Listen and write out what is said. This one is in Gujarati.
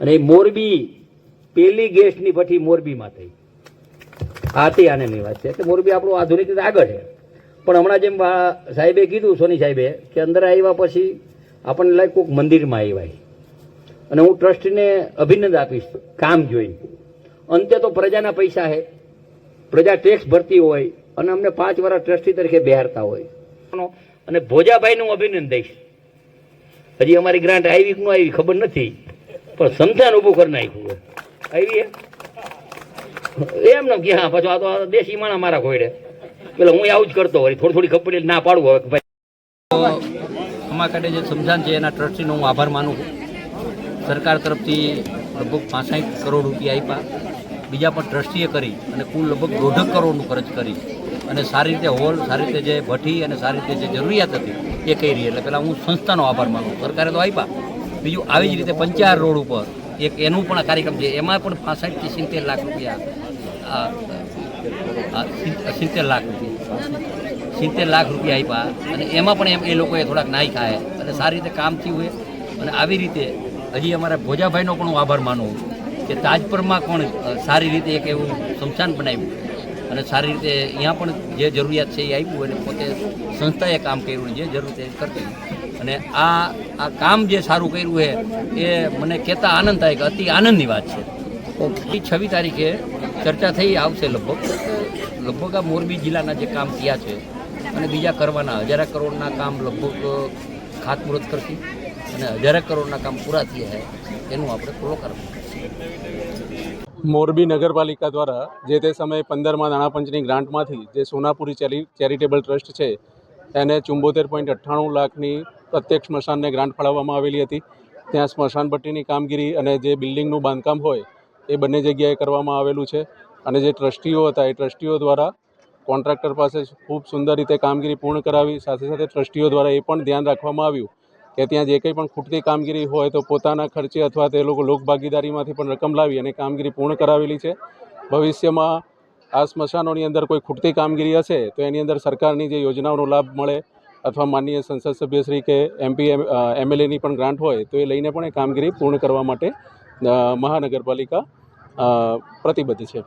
અને એ મોરબી પેલી ગેસની ભઠ્ઠી મોરબીમાં થઈ. આથી આનંદની વાત છે. એટલે મોરબી આપણું આધુનિક રીતે આગળ છે. પણ હમણાં જેમ સાહેબે કીધું, સોની સાહેબે, કે અંદર આવ્યા પછી આપણને લાગે કોઈક મંદિરમાં આવ્યા. અને હું ટ્રસ્ટીને અભિનંદન આપીશ કામ જોઈ. અંતે તો પ્રજાના પૈસા છે, પ્રજા ટેક્સ ભરતી હોય અને અમને 5 વર્ષ ટ્રસ્ટી તરીકે બેહારતા હોય. અને ભોજાભાઈને હું અભિનંદન દઈશ. હજી અમારી ગ્રાન્ટ આવી કે ન આવી ખબર નથી, પણ સમજાન ઊભું કરી નાખ્યું. આવી એમ ને કે હા, પાછું આ તો દેશી માણા મારા ઘોડે. પેલા હું આવું જ કરતો હોય, થોડી ખબર ના પાડવું હવે ભાઈ. અમારા કાંઠે જે સમજાન છે એના ટ્રસ્ટીનો હું આભાર માનું છું. સરકાર તરફથી લગભગ 65 કરોડ રૂપિયા આપ્યા, બીજા પણ ટ્રસ્ટીએ કરી અને કુલ લગભગ 1.5 કરોડનું ખર્ચ કરી અને સારી રીતે હોલ, સારી રીતે જે ભઠ્ઠી અને સારી રીતે જે જરૂરિયાત હતી એ કરી રહી. એટલે પહેલાં હું સંસ્થાનો આભાર માનું. સરકારે તો આપ્યા, બીજું આવી જ રીતે પંચાયત રોડ ઉપર એક એનું પણ કાર્યક્રમ છે, એમાં પણ 65 થી 70 લાખ રૂપિયા 70 લાખ રૂપિયા આપ્યા. અને એમાં પણ એ લોકોએ થોડાક નાઈ ખાય અને સારી રીતે કામ થયું હોય. અને આવી રીતે હજી અમારા ભોજાભાઈનો પણ હું આભાર માનું કે તાજપરમાં પણ સારી રીતે એક એવું સ્મશાન બનાવ્યું અને સારી રીતે અહીંયા પણ જે જરૂરિયાત છે એ આપ્યું અને પોતે સંસ્થાએ કામ કર્યું, જે જરૂર છે એ કરતી. અને આ કામ જે સારું કર્યું છે એ મને કહેતા આનંદ થાય કે અતિ આનંદની વાત છે. 26 તારીખે ચર્ચા થઈ આવશે લગભગ આ મોરબી જિલ્લાના જે કામ થયા છે અને બીજા કરવાના 1000 કરોડના કામ લગભગ ખાતમુહૂર્ત કરતી અને 1000 કરોડના કામ પૂરા થયા છે એનું આપણે લોકાર્પણ કરશું. મોરબી નગરપાલિકા દ્વારા જે તે સમયે 15મા નાણાપંચની ગ્રાન્ટમાંથી જે સોનાપુરી ચેરિટેબલ ટ્રસ્ટ છે એને 74.98 લાખની પ્રત્યેક સ્મશાનને ગ્રાન્ટ ફાળવવામાં આવેલી હતી. ત્યાં સ્મશાન ભટ્ટીની કામગીરી અને જે બિલ્ડિંગનું બાંધકામ હોય એ બંને જગ્યાએ કરવામાં આવેલું છે. અને જે ટ્રસ્ટીઓ હતા એ ટ્રસ્ટીઓ દ્વારા કોન્ટ્રાક્ટર પાસે ખૂબ સુંદર રીતે કામગીરી પૂર્ણ કરાવી. સાથે સાથે ટ્રસ્ટીઓ દ્વારા એ પણ ધ્યાન રાખવામાં આવ્યું કે ત્યાં જે કંઈ પણ ખૂટતી કામગીરી હોય તો પોતાના ખર્ચે અથવા તે લોકો લોકભાગીદારીમાંથી પણ રકમ લાવી અને કામગીરી પૂર્ણ કરાવેલી છે. ભવિષ્યમાં આ સ્મશાનોની અંદર કોઈ ખૂટતી કામગીરી હશે તો એની અંદર સરકારની જે યોજનાઓનો લાભ મળે અથવા માનનીય સંસદ સભ્યશ્રી કે MP MLAની પણ ગ્રાન્ટ હોય તો એ લઈને પણ એ કામગીરી પૂર્ણ કરવા માટે મહાનગરપાલિકા પ્રતિબદ્ધ છે.